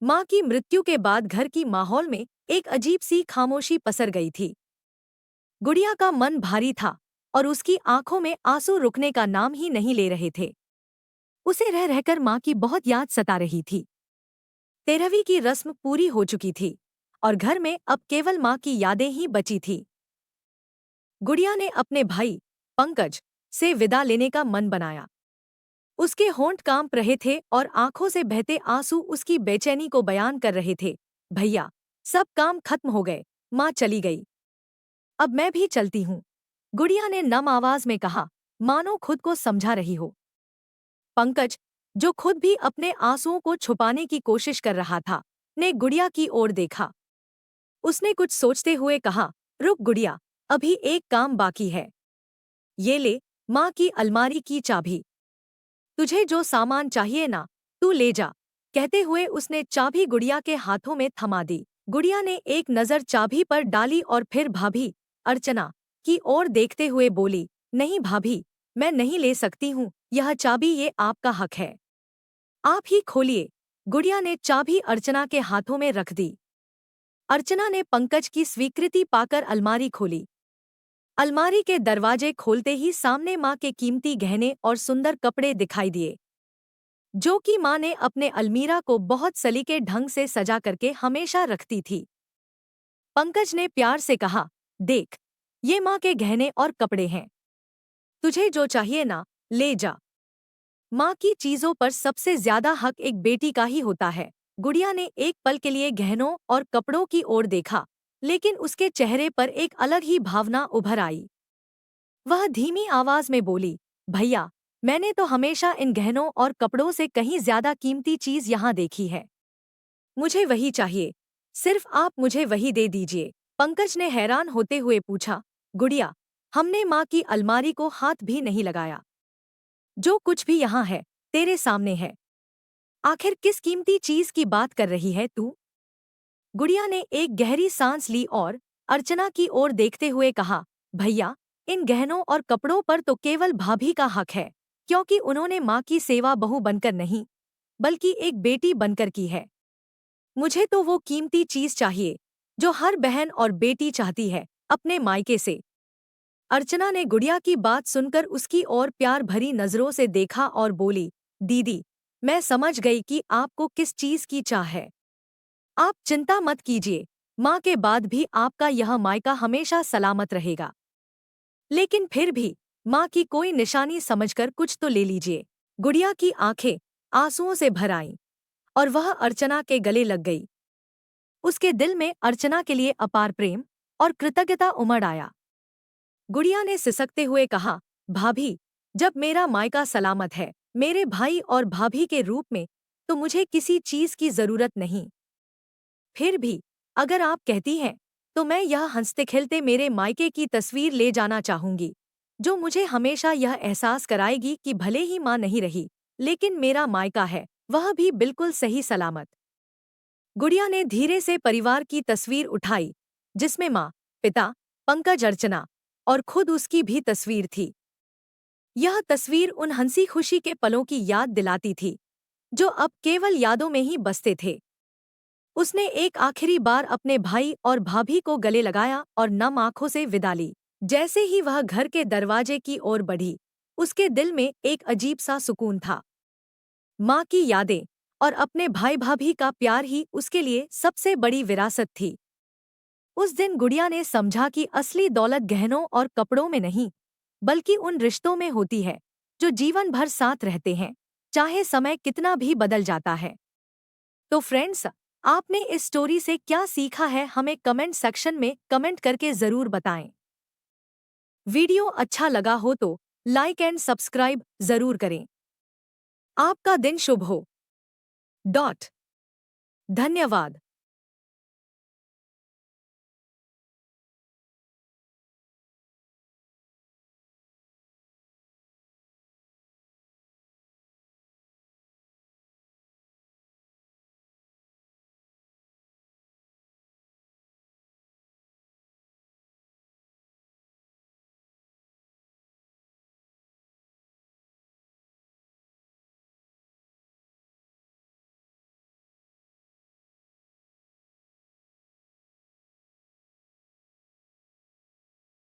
माँ की मृत्यु के बाद घर की माहौल में एक अजीब सी खामोशी पसर गई थी। गुड़िया का मन भारी था और उसकी आंखों में आंसू रुकने का नाम ही नहीं ले रहे थे। उसे रह रहकर माँ की बहुत याद सता रही थी। 13वीं की रस्म पूरी हो चुकी थी और घर में अब केवल माँ की यादें ही बची थी। गुड़िया ने अपने भाई पंकज से विदा लेने का मन बनाया। उसके होंठ कांप रहे थे और आंखों से बहते आंसू उसकी बेचैनी को बयान कर रहे थे। भैया, सब काम खत्म हो गए, माँ चली गई, अब मैं भी चलती हूँ, गुड़िया ने नम आवाज में कहा, मानो खुद को समझा रही हो। पंकज, जो खुद भी अपने आंसुओं को छुपाने की कोशिश कर रहा था, ने गुड़िया की ओर देखा। उसने कुछ सोचते हुए कहा, रुक गुड़िया, अभी एक काम बाकी है। ये ले, माँ की अलमारी की चाबी। तुझे जो सामान चाहिए ना, तू ले जा। कहते हुए उसने चाबी गुड़िया के हाथों में थमा दी। गुड़िया ने एक नज़र चाबी पर डाली और फिर भाभी अर्चना की ओर देखते हुए बोली, नहीं भाभी, मैं नहीं ले सकती हूँ, यह चाबी ये आपका हक है, आप ही खोलिए। गुड़िया ने चाबी अर्चना के हाथों में रख दी। अर्चना ने पंकज की स्वीकृति पाकर अलमारी खोली। अलमारी के दरवाजे खोलते ही सामने माँ के कीमती गहने और सुंदर कपड़े दिखाई दिए, जो कि माँ ने अपने अलमीरा को बहुत सलीके ढंग से सजा करके हमेशा रखती थी। पंकज ने प्यार से कहा, देख, ये माँ के गहने और कपड़े हैं, तुझे जो चाहिए ना, ले जा। माँ की चीजों पर सबसे ज्यादा हक एक बेटी का ही होता है। गुड़िया ने एक पल के लिए गहनों और कपड़ों की ओर देखा, लेकिन उसके चेहरे पर एक अलग ही भावना उभर आई। वह धीमी आवाज में बोली, भैया, मैंने तो हमेशा इन गहनों और कपड़ों से कहीं ज्यादा कीमती चीज यहाँ देखी है। मुझे वही चाहिए, सिर्फ आप मुझे वही दे दीजिए। पंकज ने हैरान होते हुए पूछा, गुड़िया, हमने माँ की अलमारी को हाथ भी नहीं लगाया। जो कुछ भी यहाँ है, तेरे सामने है। आखिर किस कीमती चीज की बात कर रही है तू? गुड़िया ने एक गहरी सांस ली और अर्चना की ओर देखते हुए कहा, भैया, इन गहनों और कपड़ों पर तो केवल भाभी का हक है, क्योंकि उन्होंने माँ की सेवा बहू बनकर नहीं, बल्कि एक बेटी बनकर की है। मुझे तो वो कीमती चीज चाहिए जो हर बहन और बेटी चाहती है, अपने मायके से। अर्चना ने गुड़िया की बात सुनकर उसकी ओर प्यार भरी नजरों से देखा और बोली, दीदी, मैं समझ गई कि आपको किस चीज की चाह है। आप चिंता मत कीजिए, माँ के बाद भी आपका यह मायका हमेशा सलामत रहेगा। लेकिन फिर भी माँ की कोई निशानी समझकर कुछ तो ले लीजिए। गुड़िया की आंखें आंसुओं से भर आईं और वह अर्चना के गले लग गई। उसके दिल में अर्चना के लिए अपार प्रेम और कृतज्ञता उमड़ आया। गुड़िया ने सिसकते हुए कहा, भाभी, जब मेरा मायका सलामत है, मेरे भाई और भाभी के रूप में, तो मुझे किसी चीज की जरूरत नहीं। फिर भी अगर आप कहती हैं, तो मैं यह हंसते खेलते मेरे मायके की तस्वीर ले जाना चाहूंगी, जो मुझे हमेशा यह एहसास कराएगी कि भले ही माँ नहीं रही, लेकिन मेरा मायका है, वह भी बिल्कुल सही सलामत। गुड़िया ने धीरे से परिवार की तस्वीर उठाई, जिसमें माँ, पिता, पंकज, अर्चना और खुद उसकी भी तस्वीर थी। यह तस्वीर उन हंसी खुशी के पलों की याद दिलाती थी, जो अब केवल यादों में ही बसते थे। उसने एक आखिरी बार अपने भाई और भाभी को गले लगाया और नम आंखों से विदा ली। जैसे ही वह घर के दरवाजे की ओर बढ़ी, उसके दिल में एक अजीब सा सुकून था। माँ की यादें और अपने भाई भाभी का प्यार ही उसके लिए सबसे बड़ी विरासत थी। उस दिन गुड़िया ने समझा कि असली दौलत गहनों और कपड़ों में नहीं, बल्कि उन रिश्तों में होती है, जो जीवन भर साथ रहते हैं, चाहे समय कितना भी बदल जाता है। तो फ्रेंड्स, आपने इस स्टोरी से क्या सीखा है, हमें कमेंट सेक्शन में कमेंट करके ज़रूर बताएं। वीडियो अच्छा लगा हो तो लाइक एंड सब्सक्राइब ज़रूर करें। आपका दिन शुभ हो। धन्यवाद।